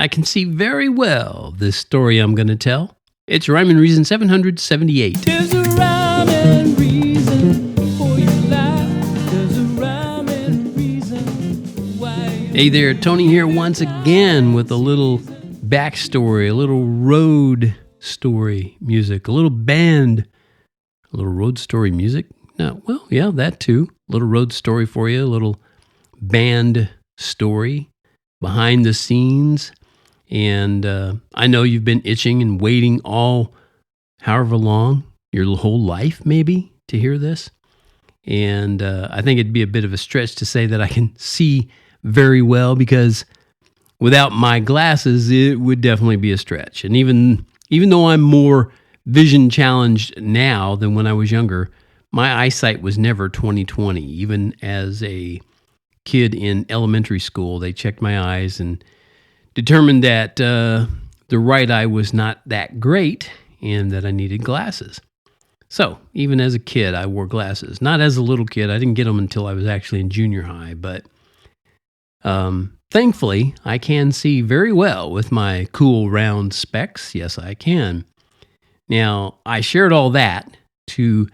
I can see very well this story I'm going to tell. It's Rhyme and Reason 778. There's a rhyme and reason for your life. There's a rhyme and reason why. Hey there, Tony here once again with a little backstory, a little road story music, a little band, a little road story music. No, well, yeah, that too. A little road story for you, a little band story behind the scenes. And I know you've been itching and waiting however long, your whole life maybe, to hear this. And I think it'd be a bit of a stretch to say that I can see very well, because without my glasses, it would definitely be a stretch. And even though I'm more vision challenged now than when I was younger, my eyesight was never 20/20. Even as a kid in elementary school, they checked my eyes and determined that the right eye was not that great and that I needed glasses. So even as a kid, I wore glasses. Not as a little kid. I didn't get them until I was actually in junior high. But thankfully, I can see very well with my cool round specs. Yes, I can. Now, I shared all that to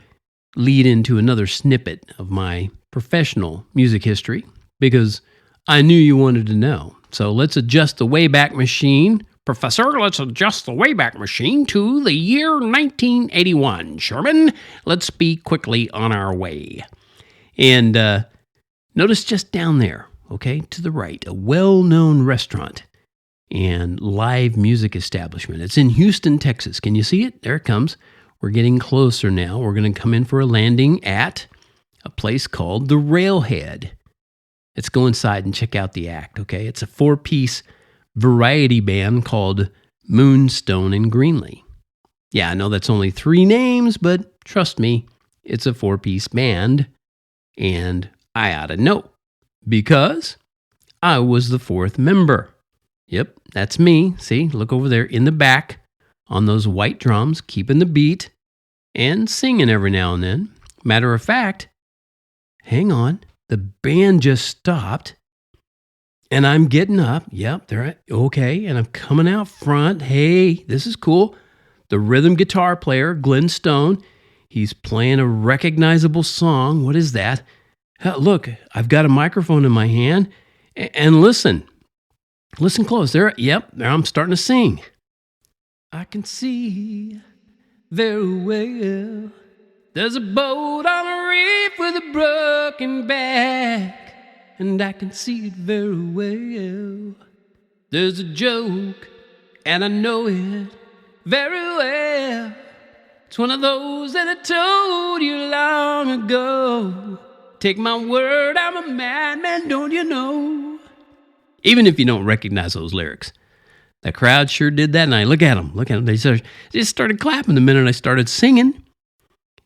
lead into another snippet of my professional music history, because I knew you wanted to know. So let's adjust the Wayback Machine. Professor, let's adjust the Wayback Machine to the year 1981. Sherman, let's be quickly on our way. And notice just down there, okay, to the right, a well-known restaurant and live music establishment. It's in Houston, Texas. Can you see it? There it comes. We're getting closer now. We're going to come in for a landing at a place called the Railhead. Let's go inside and check out the act, okay? It's a 4-piece variety band called Moonstone and Greenlee. Yeah, I know that's only 3 names, but trust me, it's a 4-piece band, and I ought to know, because I was the 4th member. Yep, that's me. See, look over there in the back on those white drums, keeping the beat and singing every now and then. Matter of fact, hang on, the band just stopped and I'm getting up. Yep, they're okay, and I'm coming out front. Hey, this is cool. The rhythm guitar player, Glenn Stone, he's playing a recognizable song. What is that? Look, I've got a microphone in my hand, and listen close. There I'm starting to sing. I can see very well. There's a boat on a reef with a broken back, and I can see it very well. There's a joke, and I know it very well. It's one of those that I told you long ago. Take my word, I'm a madman, don't you know? Even if you don't recognize those lyrics. The crowd sure did that night. Look at them. They just started clapping the minute I started singing.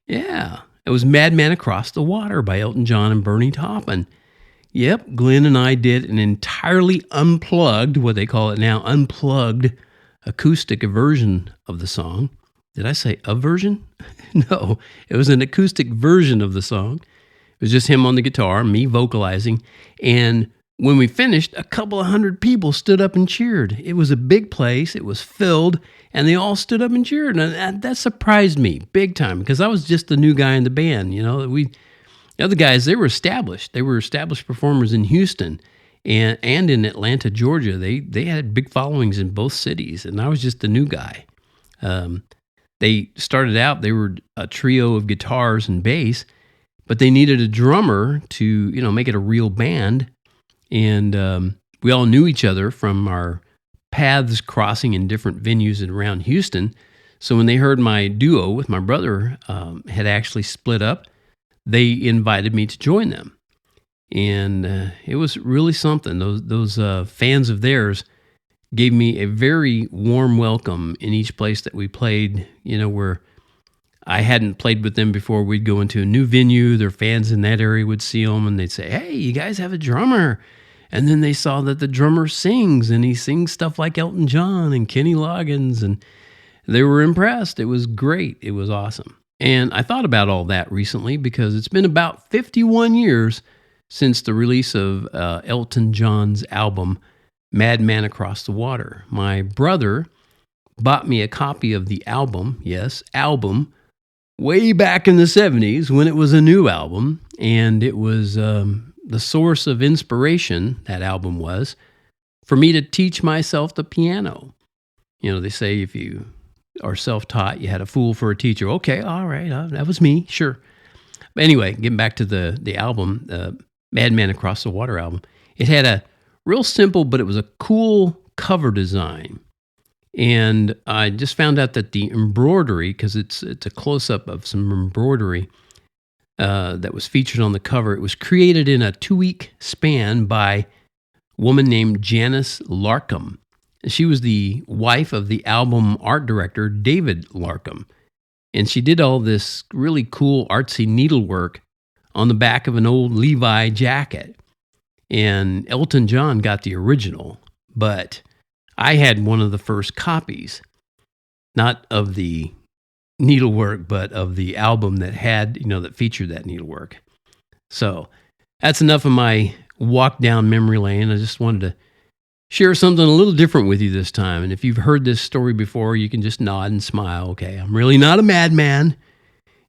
Yeah, it was Madman Across the Water by Elton John and Bernie Taupin. Yep, Glenn and I did an entirely unplugged, what they call it now, unplugged acoustic version of the song. Did I say a version? No, it was an acoustic version of the song. It was just him on the guitar, me vocalizing, and when we finished, a couple of hundred people stood up and cheered. It was a big place. It was filled, and they all stood up and cheered. And that surprised me big time, because I was just the new guy in the band. You know, the other guys, they were established. They were established performers in Houston and in Atlanta, Georgia. They had big followings in both cities, and I was just the new guy. They started out, they were a trio of guitars and bass, but they needed a drummer to, make it a real band. And we all knew each other from our paths crossing in different venues around Houston. So when they heard my duo with my brother had actually split up, they invited me to join them. And it was really something. Those fans of theirs gave me a very warm welcome in each place that we played, where I hadn't played with them before. We'd go into a new venue. Their fans in that area would see them, and they'd say, "Hey, you guys have a drummer." And then they saw that the drummer sings, and he sings stuff like Elton John and Kenny Loggins, and they were impressed. It was great. It was awesome. And I thought about all that recently, because it's been about 51 years since the release of Elton John's album, Madman Across the Water. My brother bought me a copy of the album, yes, album, way back in the 70s when it was a new album. And it was the source of inspiration, that album was, for me to teach myself the piano. You know, they say if you are self-taught, you had a fool for a teacher. Okay, all right, that was me, sure. But anyway, getting back to the album, Madman Across the Water album, it had a real simple, but it was a cool cover design. And I just found out that the embroidery, because it's a close-up of some embroidery that was featured on the cover, it was created in a 2-week span by a woman named Janice Larkham. She was the wife of the album art director, David Larkham. And she did all this really cool artsy needlework on the back of an old Levi jacket. And Elton John got the original, but I had one of the first copies, not of the needlework, but of the album that had, that featured that needlework. So that's enough of my walk down memory lane. I just wanted to share something a little different with you this time. And if you've heard this story before, you can just nod and smile. Okay, I'm really not a madman.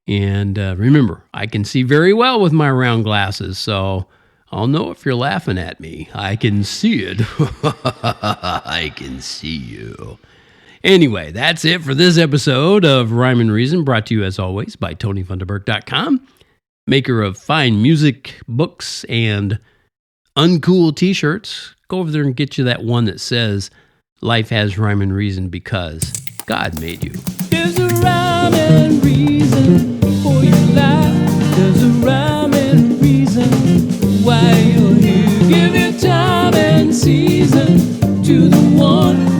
And remember, I can see very well with my round glasses, so I'll know if you're laughing at me. I can see it. I can see you. Anyway, that's it for this episode of Rhyme and Reason, brought to you as always by TonyFunderburk.com, maker of fine music, books, and uncool t-shirts. Go over there and get you that one that says, life has rhyme and reason because God made you. There's a rhyme and reason for your life. There's a rhyme and reason why you're here. Give your time and season to the one